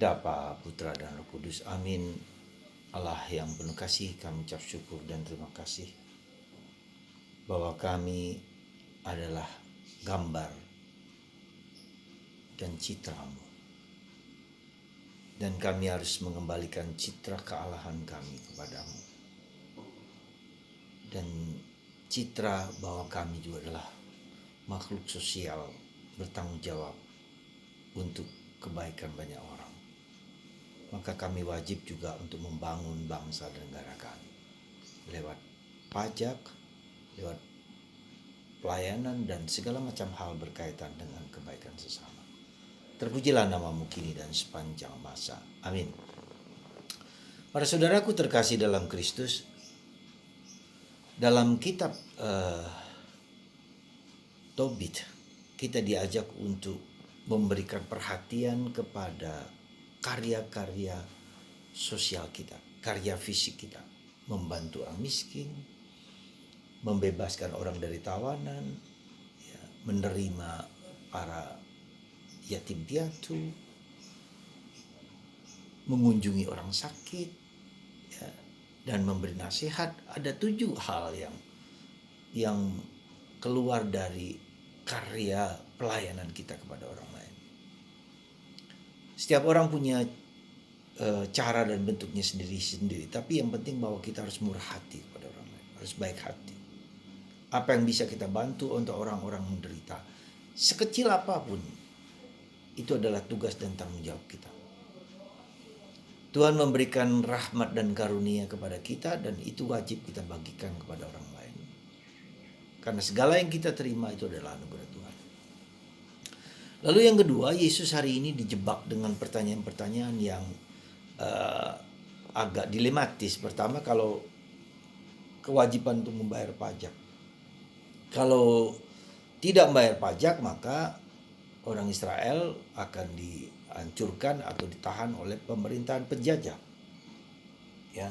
Bapa, Putra, dan Roh Kudus. Amin. Allah yang penuh kasih, kami ucap syukur dan terima kasih bahwa kami adalah gambar dan citramu. Dan kami harus mengembalikan citra kealahan kami kepadamu. Dan citra bahwa kami juga adalah makhluk sosial bertanggung jawab untuk kebaikan banyak orang. Maka kami wajib juga untuk membangun bangsa dan negara kami lewat pajak, lewat pelayanan dan segala macam hal berkaitan dengan kebaikan sesama. Terpujilah namamu kini dan sepanjang masa. Amin. Para saudaraku terkasih dalam Kristus, dalam kitab Tobit kita diajak untuk memberikan perhatian kepada karya-karya sosial kita, karya fisik kita, membantu orang miskin, membebaskan orang dari tawanan, ya, menerima para yatim piatu, mengunjungi orang sakit, ya, dan memberi nasihat. Ada 7 hal yang keluar dari karya pelayanan kita kepada orang lain. Setiap orang punya cara dan bentuknya sendiri-sendiri, tapi yang penting bahwa kita harus murah hati kepada orang lain, harus baik hati. Apa yang bisa kita bantu untuk orang-orang menderita, sekecil apapun, itu adalah tugas dan tanggung jawab kita. Tuhan memberikan rahmat dan karunia kepada kita, dan itu wajib kita bagikan kepada orang lain. Karena segala yang kita terima itu adalah anugerah Tuhan. Lalu yang kedua, Yesus hari ini dijebak dengan pertanyaan-pertanyaan yang agak dilematis. Pertama, kalau kewajiban untuk membayar pajak. Kalau tidak membayar pajak, maka orang Israel akan dihancurkan atau ditahan oleh pemerintahan penjajah. Ya.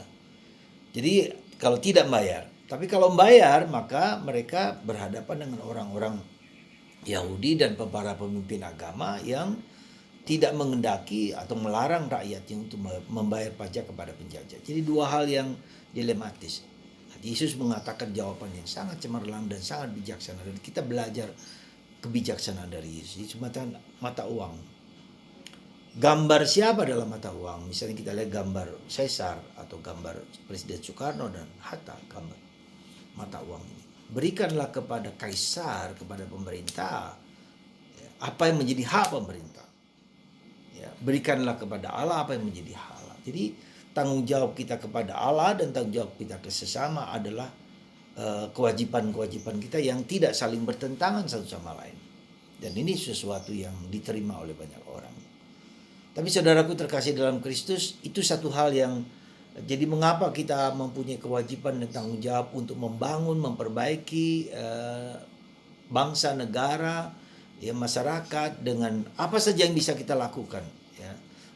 Jadi kalau tidak membayar, tapi kalau membayar, maka mereka berhadapan dengan orang-orang Yahudi dan para pemimpin agama yang tidak mengendaki atau melarang rakyatnya untuk membayar pajak kepada penjajah. Jadi 2 hal yang dilematis. Yesus mengatakan jawaban yang sangat cemerlang dan sangat bijaksana, dan kita belajar kebijaksanaan dari Yesus. Itu mata uang. Gambar siapa dalam mata uang? Misalnya kita lihat gambar Caesar atau gambar Presiden Soekarno dan Hatta, gambar mata uang ini. Berikanlah kepada kaisar, kepada pemerintah, apa yang menjadi hak pemerintah. Ya, berikanlah kepada Allah apa yang menjadi hak Allah. Jadi tanggung jawab kita kepada Allah dan tanggung jawab kita ke sesama adalah kewajiban-kewajiban kita yang tidak saling bertentangan satu sama lain. Dan ini sesuatu yang diterima oleh banyak orang. Tapi saudaraku terkasih dalam Kristus, itu satu hal yang jadi mengapa kita mempunyai kewajiban dan tanggung jawab untuk membangun, memperbaiki bangsa, negara, ya, masyarakat dengan apa saja yang bisa kita lakukan, ya.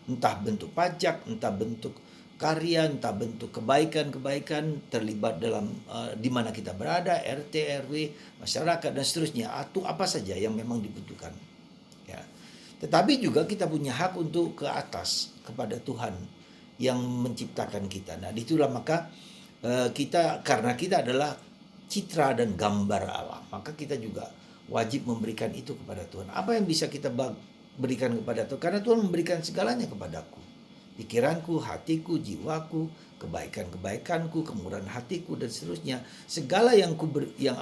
Entah bentuk pajak, entah bentuk karya, entah bentuk kebaikan-kebaikan terlibat dalam di mana kita berada, RT, RW, masyarakat dan seterusnya, atau apa saja yang memang dibutuhkan, ya. Tetapi juga kita punya hak untuk ke atas kepada Tuhan yang menciptakan kita. Nah, itulah maka karena kita adalah citra dan gambar Allah, maka kita juga wajib memberikan itu kepada Tuhan. Apa yang bisa kita berikan kepada Tuhan? Karena Tuhan memberikan segalanya kepadaku. Pikiranku, hatiku, jiwaku, kebaikan-kebaikanku, kemurahan hatiku dan seterusnya. Segala yang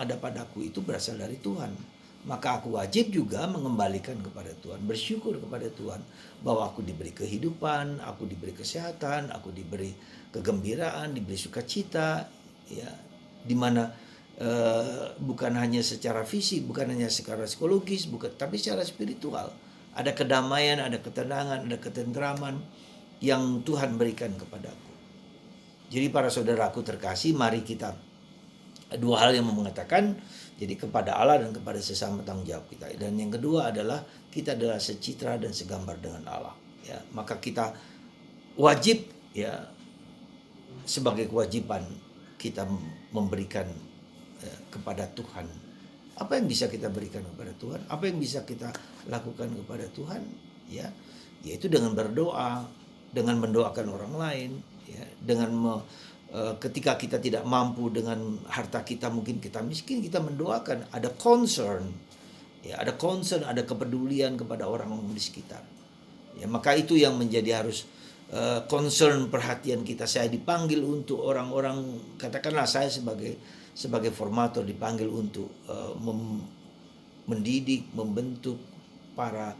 ada padaku itu berasal dari Tuhan. Maka aku wajib juga mengembalikan kepada Tuhan, bersyukur kepada Tuhan bahwa aku diberi kehidupan, aku diberi kesehatan, aku diberi kegembiraan, diberi sukacita, ya, di mana bukan hanya secara fisik, bukan hanya secara psikologis, tapi secara spiritual. Ada kedamaian, ada ketenangan, ada ketentraman yang Tuhan berikan kepadaku. Jadi para saudaraku terkasih, mari kita 2 hal yang mengatakan, jadi kepada Allah dan kepada sesama tanggung jawab kita. Dan yang kedua adalah kita adalah secitra dan segambar dengan Allah. Ya, maka kita wajib, ya, sebagai kewajiban kita memberikan kepada Tuhan. Apa yang bisa kita berikan kepada Tuhan? Apa yang bisa kita lakukan kepada Tuhan? ya, yaitu dengan berdoa, dengan mendoakan orang lain, ya, ketika kita tidak mampu dengan harta kita, mungkin kita miskin, kita mendoakan, ada concern, ya, ada kepedulian kepada orang di sekitar. Ya, maka itu yang menjadi harus concern, perhatian kita. Saya dipanggil untuk orang-orang, katakanlah saya sebagai formator dipanggil untuk mendidik, membentuk para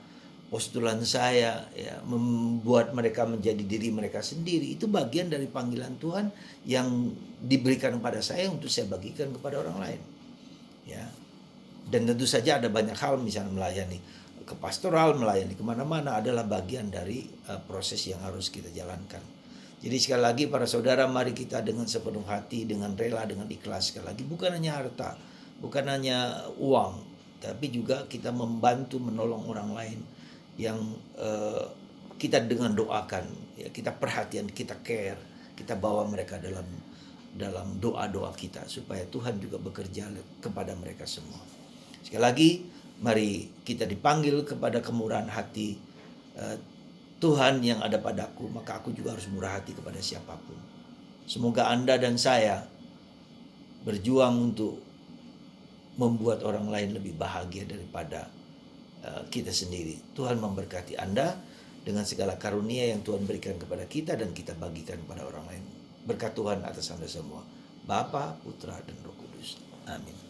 postulan saya, ya, membuat mereka menjadi diri mereka sendiri. Itu bagian dari panggilan Tuhan yang diberikan kepada saya untuk saya bagikan kepada orang lain, ya. Dan tentu saja ada banyak hal, misalnya melayani ke pastoral, melayani kemana-mana adalah bagian dari proses yang harus kita jalankan. Jadi sekali lagi para saudara, mari kita dengan sepenuh hati, dengan rela, dengan ikhlas, sekali lagi bukan hanya harta, bukan hanya uang, tapi juga kita membantu menolong orang lain yang kita dengan doakan, ya, kita perhatian, kita care, kita bawa mereka dalam doa-doa kita supaya Tuhan juga bekerja kepada mereka semua. Sekali lagi, mari kita dipanggil kepada kemurahan hati. Tuhan yang ada padaku, maka aku juga harus murah hati kepada siapapun. Semoga Anda dan saya berjuang untuk membuat orang lain lebih bahagia daripada kita sendiri. Tuhan memberkati Anda dengan segala karunia yang Tuhan berikan kepada kita dan kita bagikan kepada orang lain. Berkat Tuhan atas Anda semua. Bapa, Putra, dan Roh Kudus. Amin.